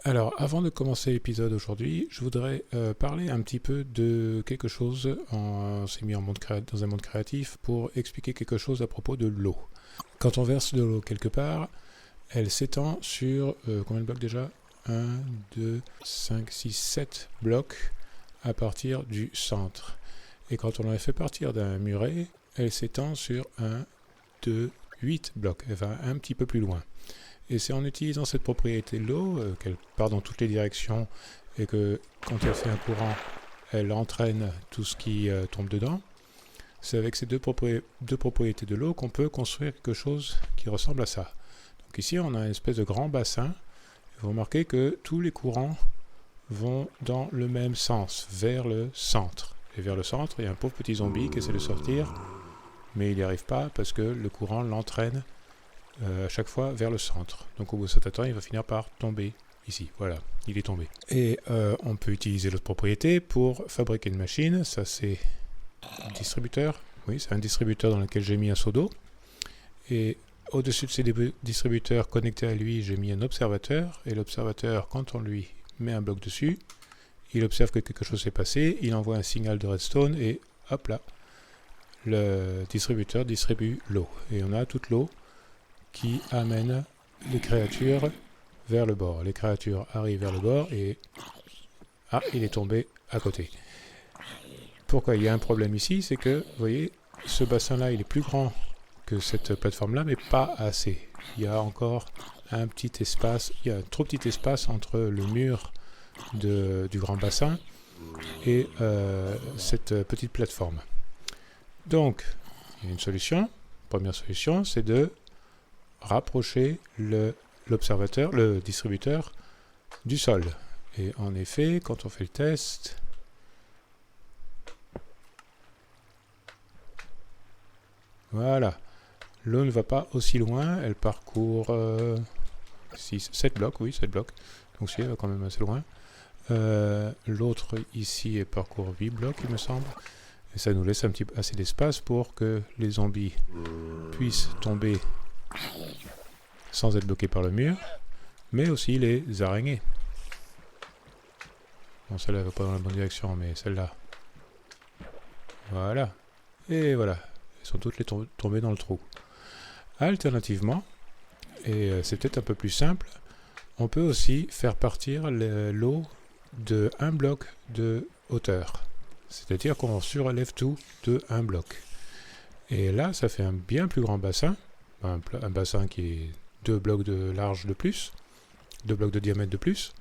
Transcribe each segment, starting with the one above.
Alors, avant de commencer l'épisode aujourd'hui, je voudrais parler un petit peu de quelque chose. On s'est mis dans un monde créatif pour expliquer quelque chose à propos de l'eau. Quand on verse de l'eau quelque part, elle s'étend sur combien de blocs déjà 1, 2, 5, 6, 7 blocs à partir du centre. Et quand on la fait partir d'un muret, elle s'étend sur 1, 2, 8 blocs. Elle va un petit peu plus loin. Et c'est en utilisant cette propriété de l'eau, qu'elle part dans toutes les directions et que quand elle fait un courant, elle entraîne tout ce qui tombe dedans. C'est avec ces deux propriétés de l'eau qu'on peut construire quelque chose qui ressemble à ça. Donc ici, on a une espèce de grand bassin. Vous remarquez que tous les courants vont dans le même sens, vers le centre. Et vers le centre, il y a un pauvre petit zombie qui essaie de sortir, mais il n'y arrive pas parce que le courant l'entraîne à chaque fois vers le centre. Donc au bout de cet temps, il va finir par tomber ici. Voilà, il est tombé. Et on peut utiliser l'autre propriété pour fabriquer une machine. Ça, c'est un distributeur. Oui, c'est un distributeur dans lequel j'ai mis un seau d'eau. Et au-dessus de ces distributeurs connectés à lui, j'ai mis un observateur. Et l'observateur, quand on lui met un bloc dessus, il observe que quelque chose s'est passé. Il envoie un signal de redstone et hop là, le distributeur distribue l'eau. Et on a toute l'eau qui amène les créatures vers le bord. Les créatures arrivent vers le bord et... Ah, il est tombé à côté. Pourquoi il y a un problème ici, c'est que, vous voyez, ce bassin-là, il est plus grand que cette plateforme-là, mais pas assez. Il y a encore un petit espace, il y a un trop petit espace entre le mur du grand bassin et cette petite plateforme. Donc, il y a une solution. Première solution, c'est de rapprocher l'observateur, le distributeur du sol. Et en effet, quand on fait le test, voilà, l'eau ne va pas aussi loin, elle parcourt 7 blocs, oui, 7 blocs, donc si, elle va quand même assez loin. L'autre ici, elle parcourt 8 blocs, il me semble, et ça nous laisse assez d'espace pour que les zombies puissent tomber sans être bloqués par le mur, mais aussi les araignées. Bon, celle-là va pas dans la bonne direction, mais celle-là. Voilà. Et voilà. Elles sont toutes les tombées dans le trou. Alternativement, et c'est peut-être un peu plus simple, on peut aussi faire partir l'eau de un bloc de hauteur. C'est-à-dire qu'on surélève tout de un bloc. Et là, ça fait un bien plus grand bassin. Un bassin qui est 2 blocs de large de plus, 2 blocs de diamètre de plus.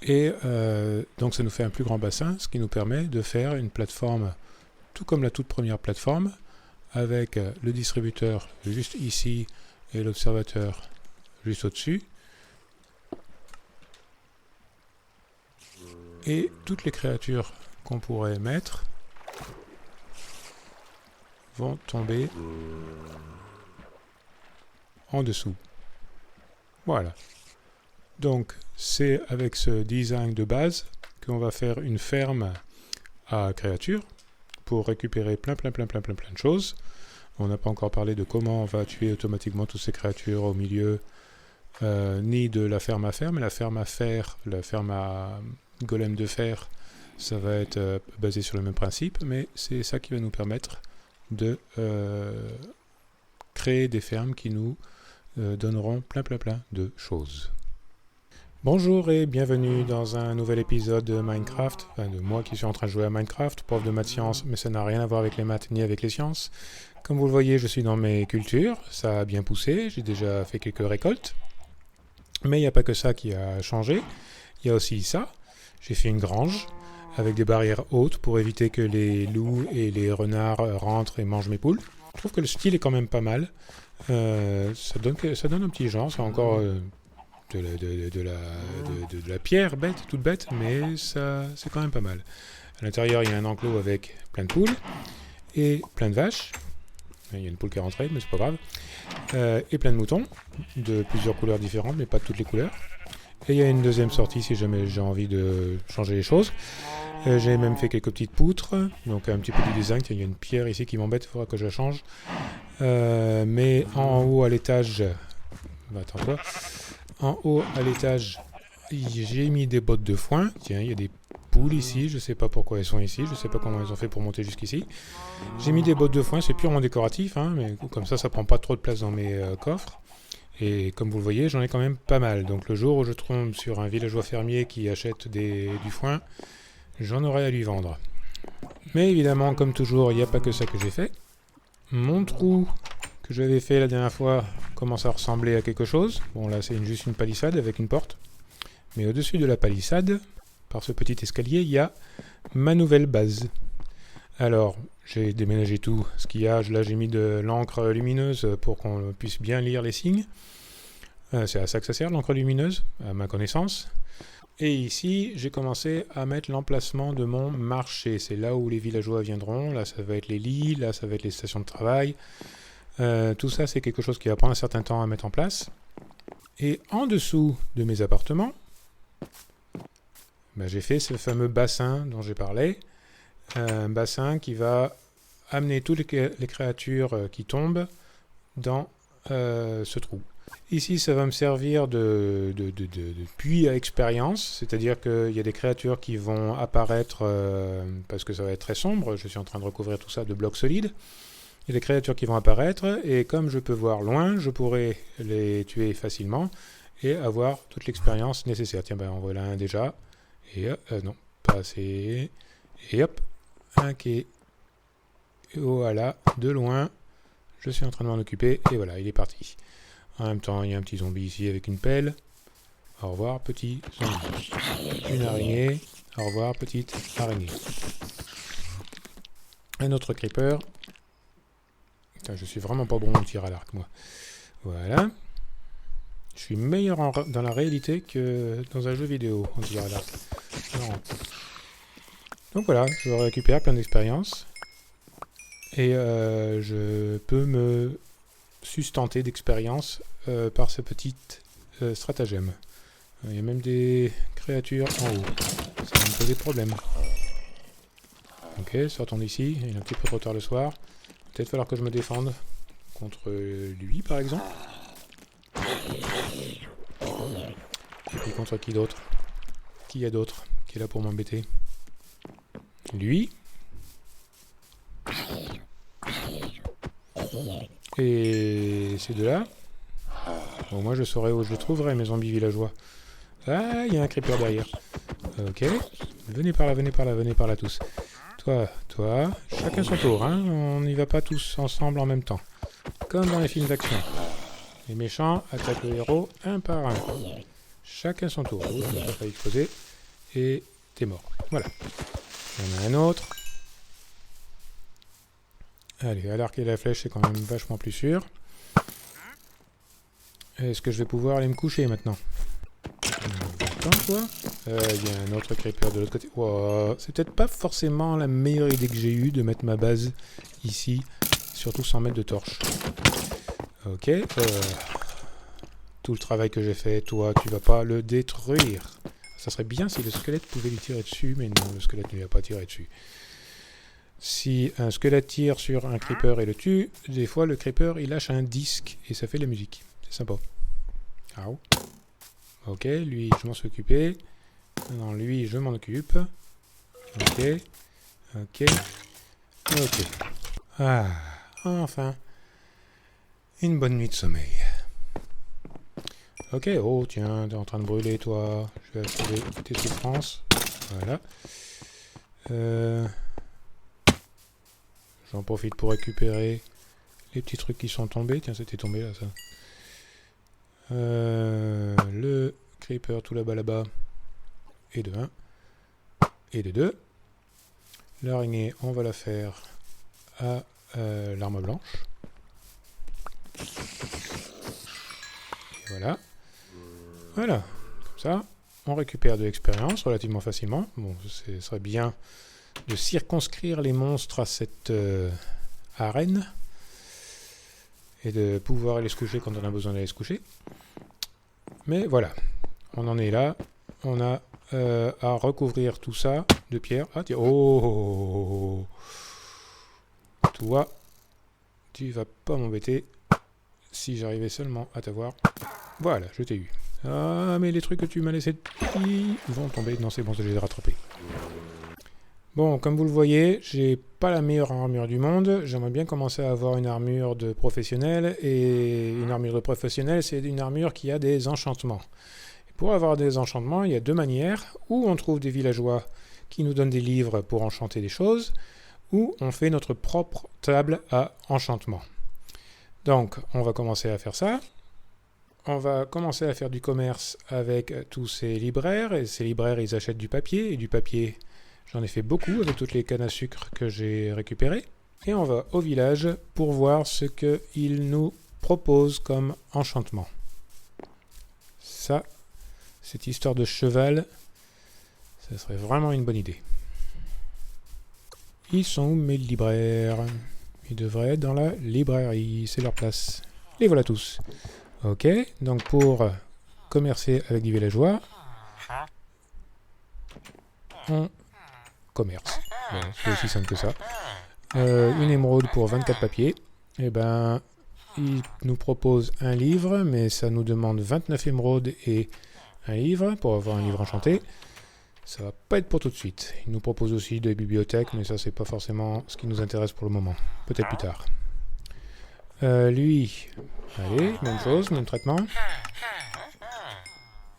Et donc ça nous fait un plus grand bassin, ce qui nous permet de faire une plateforme, tout comme la toute première plateforme, avec le distributeur juste ici et l'observateur juste au-dessus. Et toutes les créatures qu'on pourrait mettre vont tomber en dessous. Voilà. Donc, c'est avec ce design de base qu'on va faire une ferme à créatures pour récupérer plein de choses. On n'a pas encore parlé de comment on va tuer automatiquement toutes ces créatures au milieu, ni de la ferme à fer, mais la ferme à fer, la ferme à golem de fer, ça va être basé sur le même principe, mais c'est ça qui va nous permettre de créer des fermes qui nous donneront plein de choses. Bonjour et bienvenue dans un nouvel épisode de Minecraft, de moi qui suis en train de jouer à Minecraft, prof de maths sciences, mais ça n'a rien à voir avec les maths ni avec les sciences. Comme vous le voyez, je suis dans mes cultures, ça a bien poussé, j'ai déjà fait quelques récoltes, mais il n'y a pas que ça qui a changé, il y a aussi ça, j'ai fait une grange avec des barrières hautes pour éviter que les loups et les renards rentrent et mangent mes poules. Je trouve que le style est quand même pas mal, ça donne un petit genre, c'est encore... de la pierre bête, toute bête, mais ça c'est quand même pas mal. À l'intérieur, il y a un enclos avec plein de poules et plein de vaches. Il y a une poule qui est rentrée, mais c'est pas grave. Et plein de moutons de plusieurs couleurs différentes, mais pas de toutes les couleurs. Et il y a une deuxième sortie si jamais j'ai envie de changer les choses. J'ai même fait quelques petites poutres, donc un petit peu du design. Il y a une pierre ici qui m'embête, il faudra que je la change. Mais en haut à l'étage, attends-toi. En haut, à l'étage, j'ai mis des bottes de foin. Tiens, il y a des poules ici. Je sais pas pourquoi elles sont ici. Je sais pas comment elles ont fait pour monter jusqu'ici. J'ai mis des bottes de foin. C'est purement décoratif, hein, mais comme ça prend pas trop de place dans mes coffres. Et comme vous le voyez, j'en ai quand même pas mal. Donc le jour où je tombe sur un villageois fermier qui achète du foin, j'en aurai à lui vendre. Mais évidemment, comme toujours, il n'y a pas que ça que j'ai fait. Mon trou que j'avais fait la dernière fois commence à ressembler à quelque chose. Bon, là, c'est juste une palissade avec une porte. Mais au-dessus de la palissade, par ce petit escalier, il y a ma nouvelle base. Alors, j'ai déménagé tout ce qu'il y a. Là, j'ai mis de l'encre lumineuse pour qu'on puisse bien lire les signes. C'est à ça que ça sert, l'encre lumineuse, à ma connaissance. Et ici, j'ai commencé à mettre l'emplacement de mon marché. C'est là où les villageois viendront. Là, ça va être les lits. Là, ça va être les stations de travail. Tout ça, c'est quelque chose qui va prendre un certain temps à mettre en place. Et en dessous de mes appartements, j'ai fait ce fameux bassin dont j'ai parlé. Un bassin qui va amener toutes les créatures qui tombent dans ce trou. Ici, ça va me servir de puits à expérience, c'est-à-dire qu'il y a des créatures qui vont apparaître parce que ça va être très sombre. Je suis en train de recouvrir tout ça de blocs solides. Il y a des créatures qui vont apparaître et comme je peux voir loin, je pourrai les tuer facilement et avoir toute l'expérience nécessaire. Tiens, en voilà un déjà. Et non, pas assez. Et hop, un qui est voilà, de loin. Je suis en train de m'en occuper et voilà, il est parti. En même temps, il y a un petit zombie ici avec une pelle. Au revoir, petit zombie. Une araignée. Au revoir, petite araignée. Un autre creeper. Putain, je suis vraiment pas bon au tir à l'arc, moi. Voilà. Je suis meilleur dans la réalité que dans un jeu vidéo en tir à l'arc. Donc voilà, je récupère plein d'expérience. Et je peux me sustenter d'expérience par ce petit stratagème. Il y a même des créatures en haut. Ça va me poser problème. Ok, sortons d'ici. Il est un petit peu trop tard le soir. Peut-être falloir que je me défende contre lui, par exemple. Et puis contre qui d'autre? Qui y a d'autre qui est là pour m'embêter? Lui. Et ces deux-là. Bon, moi je saurai où je les trouverai, mes zombies villageois. Ah, il y a un creeper derrière. Ok. Venez par là, venez par là, venez par là tous. Toi, chacun son tour, hein. On n'y va pas tous ensemble en même temps. Comme dans les films d'action. Les méchants attaquent le héros un par un. Chacun son tour. Oh, ça a failli exploser. Et t'es mort. Voilà. Il y en a un autre. Allez, à l'arc et la flèche, c'est quand même vachement plus sûr. Est-ce que je vais pouvoir aller me coucher maintenant? Attends, toi. Il y a un autre creeper de l'autre côté. Wow, c'est peut-être pas forcément la meilleure idée que j'ai eue de mettre ma base ici, surtout sans mettre de torche. Ok. Tout le travail que j'ai fait, toi, tu vas pas le détruire. Ça serait bien si le squelette pouvait lui tirer dessus, mais non, le squelette ne lui a pas tiré dessus. Si un squelette tire sur un creeper et le tue, des fois le creeper il lâche un disque et ça fait de la musique. C'est sympa. Ah. Ok, lui je m'en suis occupé. Non, lui je m'en occupe. Ok. Ok. Ok. Ah, enfin. Une bonne nuit de sommeil. Ok, oh tiens, t'es en train de brûler toi. Je vais activer tes souffrances. Voilà. J'en profite pour récupérer les petits trucs qui sont tombés. Tiens, c'était tombé là, ça. Le creeper tout là-bas. Et de 1. Et de 2. L'araignée, on va la faire à l'arme blanche. Et voilà. Voilà. Comme ça, on récupère de l'expérience relativement facilement. Bon, ce serait bien de circonscrire les monstres à cette arène et de pouvoir aller se coucher quand on a besoin d'aller se coucher. Mais voilà, on en est là. On a à recouvrir tout ça de pierre. Ah tiens, oh, toi, tu vas pas m'embêter si j'arrivais seulement à t'avoir. Voilà, je t'ai eu. Ah, mais les trucs que tu m'as laissés ils vont tomber. Non, c'est bon, je les ai rattrapés. Bon, comme vous le voyez, j'ai pas la meilleure armure du monde. J'aimerais bien commencer à avoir une armure de professionnel. Et une armure de professionnel, c'est une armure qui a des enchantements. Et pour avoir des enchantements, il y a deux manières. Ou on trouve des villageois qui nous donnent des livres pour enchanter des choses, ou on fait notre propre table à enchantement. Donc, on va commencer à faire ça. On va commencer à faire du commerce avec tous ces libraires. Et ces libraires, ils achètent du papier. Et du papier, j'en ai fait beaucoup avec toutes les cannes à sucre que j'ai récupérées. Et on va au village pour voir ce qu'ils nous proposent comme enchantement. Ça, cette histoire de cheval, ça serait vraiment une bonne idée. Ils sont où mes libraires? Ils devraient être dans la librairie, c'est leur place. Les voilà tous. Ok, donc pour commercer avec des villageois, on commerce. Bon, c'est aussi simple que ça. Une émeraude pour 24 papiers. Et ben, ils nous proposent un livre, mais ça nous demande 29 émeraudes et un livre pour avoir un livre enchanté. Ça va pas être pour tout de suite. Il nous propose aussi des bibliothèques, mais ça c'est pas forcément ce qui nous intéresse pour le moment. Peut-être plus tard. Lui, allez, même chose, même traitement.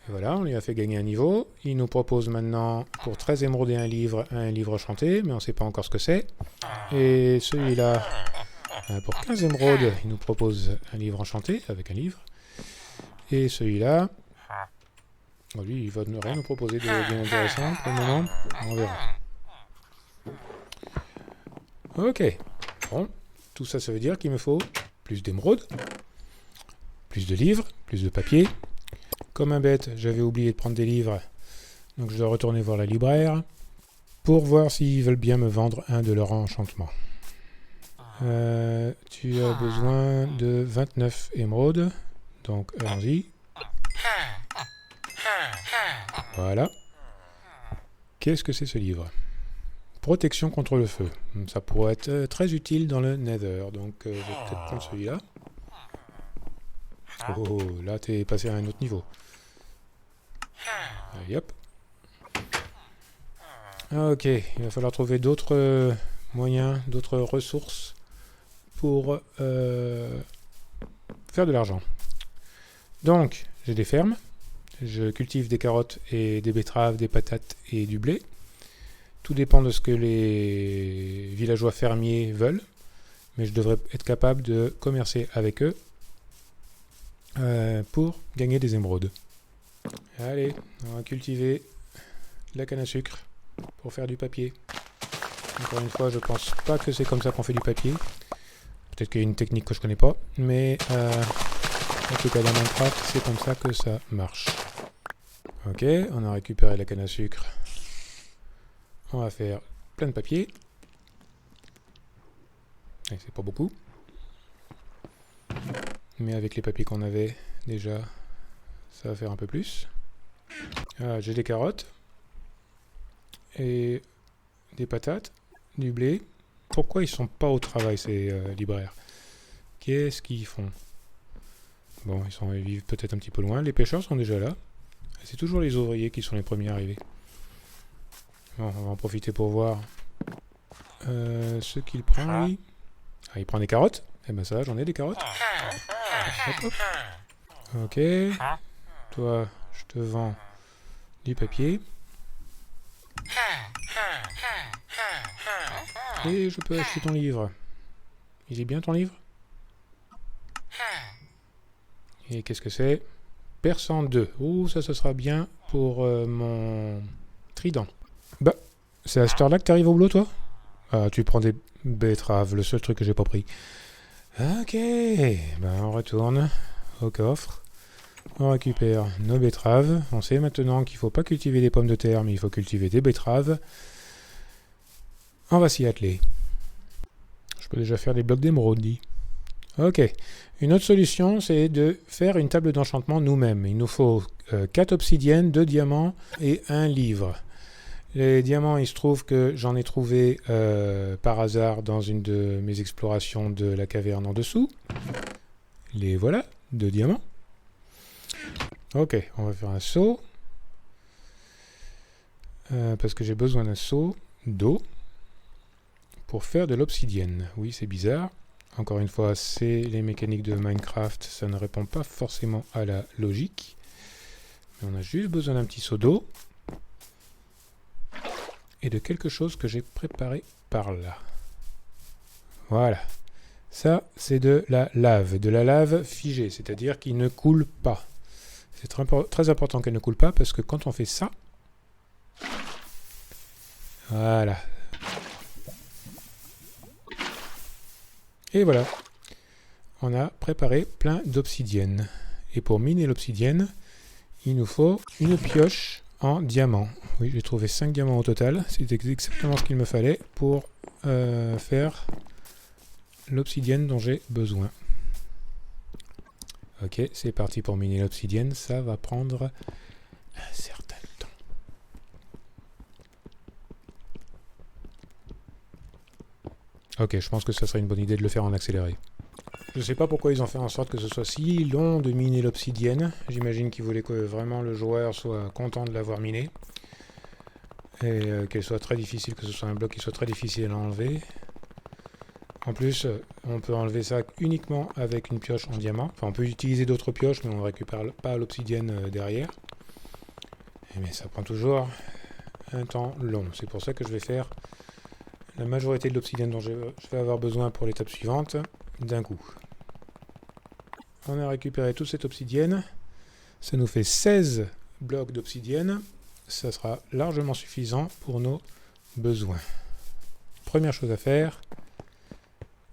Et voilà, on lui a fait gagner un niveau. Il nous propose maintenant, pour 13 émeraudes et un livre enchanté, mais on sait pas encore ce que c'est. Et celui-là, pour 15 émeraudes, il nous propose un livre enchanté, avec un livre. Et celui-là... Bon, lui, il va rien nous proposer de bien intéressant pour le moment. On verra. Ok. Bon, tout ça, ça veut dire qu'il me faut plus d'émeraudes, plus de livres, plus de papier. Comme un bête, j'avais oublié de prendre des livres, donc je dois retourner voir la libraire pour voir s'ils veulent bien me vendre un de leurs enchantements. Tu as besoin de 29 émeraudes, donc allons-y. Voilà. Qu'est-ce que c'est ce livre? Protection contre le feu. Ça pourrait être très utile dans le Nether. Donc je vais peut-être prendre celui-là. Oh, là t'es passé à un autre niveau. Allez, hop. Ok, il va falloir trouver d'autres moyens, d'autres ressources pour faire de l'argent. Donc, j'ai des fermes. Je cultive des carottes et des betteraves, des patates et du blé. Tout dépend de ce que les villageois fermiers veulent. Mais je devrais être capable de commercer avec eux pour gagner des émeraudes. Allez, on va cultiver de la canne à sucre pour faire du papier. Encore une fois, je pense pas que c'est comme ça qu'on fait du papier. Peut-être qu'il y a une technique que je connais pas. Mais en tout cas dans Minecraft, c'est comme ça que ça marche. Ok, on a récupéré la canne à sucre. On va faire plein de papier. C'est pas beaucoup. Mais avec les papiers qu'on avait déjà, ça va faire un peu plus. Ah, j'ai des carottes. Et des patates. Du blé. Pourquoi ils sont pas au travail ces libraires? Qu'est-ce qu'ils font? Bon, ils vivent peut-être un petit peu loin. Les pêcheurs sont déjà là. C'est toujours les ouvriers qui sont les premiers arrivés. Bon, on va en profiter pour voir ce qu'il prend, lui. Ah, il prend des carottes. Eh ben ça, j'en ai des carottes. Hop, hop. Ok. Toi, je te vends du papier. Et je peux acheter ton livre. Il est bien ton livre? Et qu'est-ce que c'est? Perçant 2. Oh, ça sera bien pour mon trident. Bah, c'est à cette heure-là que tu arrives au boulot, toi? Ah, tu prends des betteraves, le seul truc que j'ai pas pris. Ok, ben on retourne au coffre. On récupère nos betteraves. On sait maintenant qu'il faut pas cultiver des pommes de terre, mais il faut cultiver des betteraves. On va s'y atteler. Je peux déjà faire des blocs d'émeraude, dit. Ok. Une autre solution, c'est de faire une table d'enchantement nous-mêmes. Il nous faut 4 obsidiennes, 2 diamants et un livre. Les diamants, il se trouve que j'en ai trouvé par hasard dans une de mes explorations de la caverne en dessous. Les voilà, 2 diamants. Ok, on va faire un seau. Parce que j'ai besoin d'un seau d'eau pour faire de l'obsidienne. Oui, c'est bizarre. Encore une fois, c'est les mécaniques de Minecraft. Ça ne répond pas forcément à la logique. Mais on a juste besoin d'un petit seau d'eau. Et de quelque chose que j'ai préparé par là. Voilà. Ça, c'est de la lave figée, c'est-à-dire qui ne coule pas. C'est très important qu'elle ne coule pas parce que quand on fait ça, voilà. Et voilà. On a préparé plein d'obsidienne. Et pour miner l'obsidienne, il nous faut une pioche en diamant. Oui, j'ai trouvé 5 diamants au total. C'est exactement ce qu'il me fallait pour faire l'obsidienne dont j'ai besoin. Ok, c'est parti pour miner l'obsidienne. Ça va prendre un certain temps. Ok, je pense que ça serait une bonne idée de le faire en accéléré. Je ne sais pas pourquoi ils ont fait en sorte que ce soit si long de miner l'obsidienne. J'imagine qu'ils voulaient que vraiment le joueur soit content de l'avoir miné. Et qu'elle soit très difficile, que ce soit un bloc qui soit très difficile à enlever. En plus, on peut enlever ça uniquement avec une pioche en diamant. Enfin, on peut utiliser d'autres pioches, mais on ne récupère pas l'obsidienne derrière. Mais ça prend toujours un temps long. C'est pour ça que je vais faire la majorité de l'obsidienne dont je vais avoir besoin pour l'étape suivante d'un coup. On a récupéré toute cette obsidienne. Ça nous fait 16 blocs d'obsidienne. Ça sera largement suffisant pour nos besoins. Première chose à faire,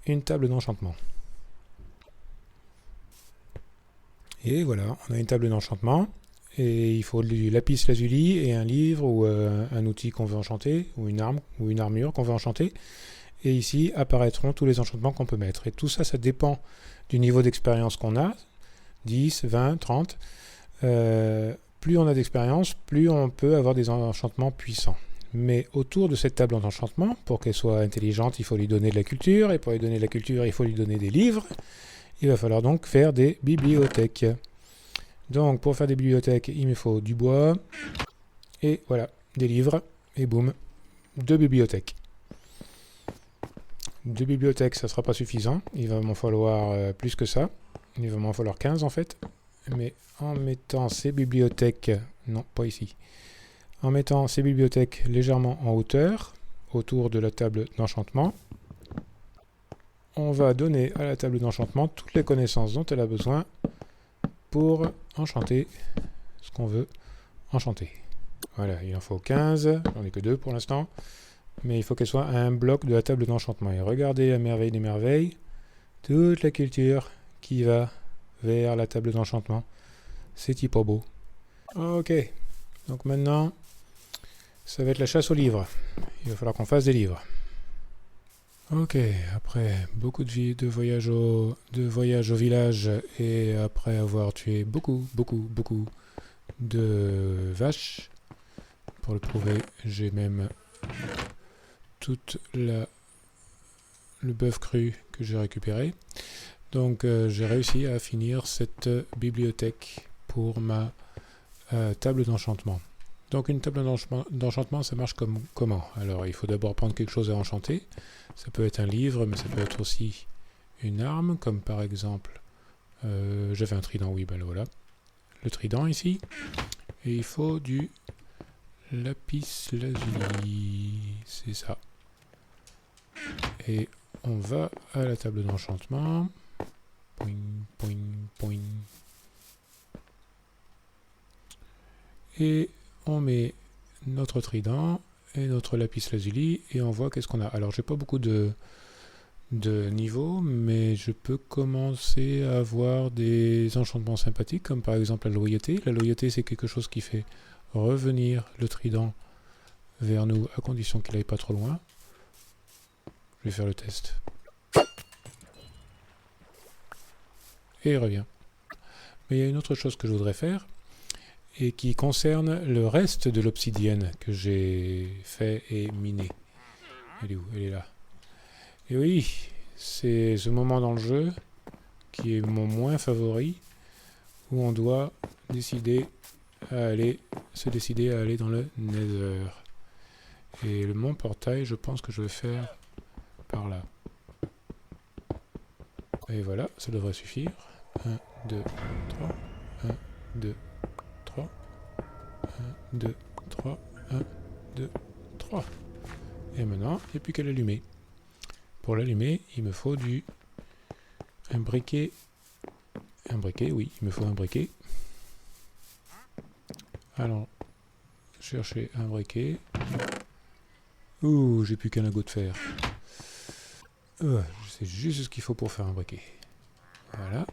une table d'enchantement. Et voilà, on a une table d'enchantement. Et il faut du lapis lazuli et un livre ou un outil qu'on veut enchanter, ou une arme ou une armure qu'on veut enchanter. Et ici apparaîtront tous les enchantements qu'on peut mettre. Et tout ça, ça dépend du niveau d'expérience qu'on a. 10, 20, 30. Plus on a d'expérience, plus on peut avoir des enchantements puissants. Mais autour de cette table d'enchantement, pour qu'elle soit intelligente, il faut lui donner de la culture. Et pour lui donner de la culture, il faut lui donner des livres. Il va falloir donc faire des bibliothèques. Donc pour faire des bibliothèques, il me faut du bois. Et voilà, des livres. Et boum, 2 bibliothèques. 2 bibliothèques, ça ne sera pas suffisant. Il va m'en falloir plus que ça. Il va m'en falloir 15 en fait. Mais en mettant ces bibliothèques... Non, pas ici. En mettant ces bibliothèques légèrement en hauteur, autour de la table d'enchantement, on va donner à la table d'enchantement toutes les connaissances dont elle a besoin pour enchanter ce qu'on veut enchanter. Voilà, il en faut 15, j'en ai que 2 pour l'instant, mais il faut qu'elle soit un bloc de la table d'enchantement. Et regardez la merveille des merveilles, toute la culture qui va vers la table d'enchantement. C'est hyper beau. Ok, donc maintenant, ça va être la chasse aux livres. Il va falloir qu'on fasse des livres. Ok, après beaucoup de voyages au village et après avoir tué beaucoup de vaches, pour le prouver, j'ai même tout le bœuf cru que j'ai récupéré. Donc j'ai réussi à finir cette bibliothèque pour ma table d'enchantement. Donc une table d'enchantement, ça marche comment? Alors il faut d'abord prendre quelque chose à enchanter. Ça peut être un livre, mais ça peut être aussi une arme, comme par exemple, j'avais un trident, oui, ben voilà. Le trident ici. Et il faut du lapis lazuli, c'est ça. Et on va à la table d'enchantement. Poing, poing, poing. Et on met notre trident et notre lapis lazuli et on voit qu'est-ce qu'on a. Alors j'ai pas beaucoup de niveaux, mais je peux commencer à avoir des enchantements sympathiques, comme par exemple la loyauté. La loyauté, c'est quelque chose qui fait revenir le trident vers nous à condition qu'il n'aille pas trop loin. Je vais faire le test. Et il revient. Mais il y a une autre chose que je voudrais faire et qui concerne le reste de l'obsidienne que j'ai fait et miné. Elle est où? Elle est là. Et oui, c'est ce moment dans le jeu qui est mon moins favori, où on doit se décider à aller dans le Nether. Et mon portail, je pense que je vais faire par là. Et voilà, ça devrait suffire. 1, 2, 3. 1, 2, 3. 1, 2, 3. 1, 2, 3. Et maintenant, il n'y a plus qu'à l'allumer. Pour l'allumer, il me faut un briquet. Un briquet, oui, il me faut un briquet. Alors, chercher un briquet. Ouh, j'ai plus qu'un lingot de fer. C'est juste ce qu'il faut pour faire un briquet. Voilà.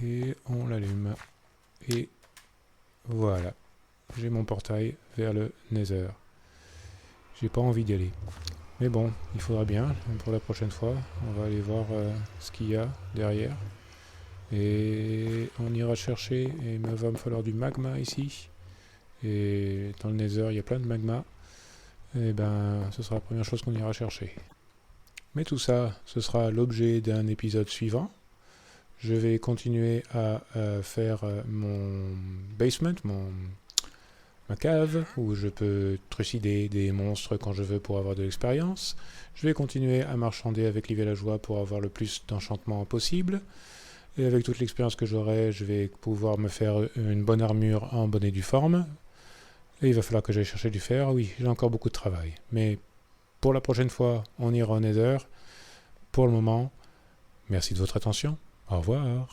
Et on l'allume. Et voilà. J'ai mon portail vers le Nether. J'ai pas envie d'y aller. Mais bon, il faudra bien, pour la prochaine fois, on va aller voir ce qu'il y a derrière. Et on ira chercher, et il va me falloir du magma ici. Et dans le Nether, il y a plein de magma. Et ben, ce sera la première chose qu'on ira chercher. Mais tout ça, ce sera l'objet d'un épisode suivant. Je vais continuer à faire mon basement, ma cave, où je peux trucider des monstres quand je veux pour avoir de l'expérience. Je vais continuer à marchander avec les villageois pour avoir le plus d'enchantements possible. Et avec toute l'expérience que j'aurai, je vais pouvoir me faire une bonne armure en bonne et due forme. Et il va falloir que j'aille chercher du fer. Oui, j'ai encore beaucoup de travail. Mais pour la prochaine fois, on ira au Nether. Pour le moment, merci de votre attention. Au revoir.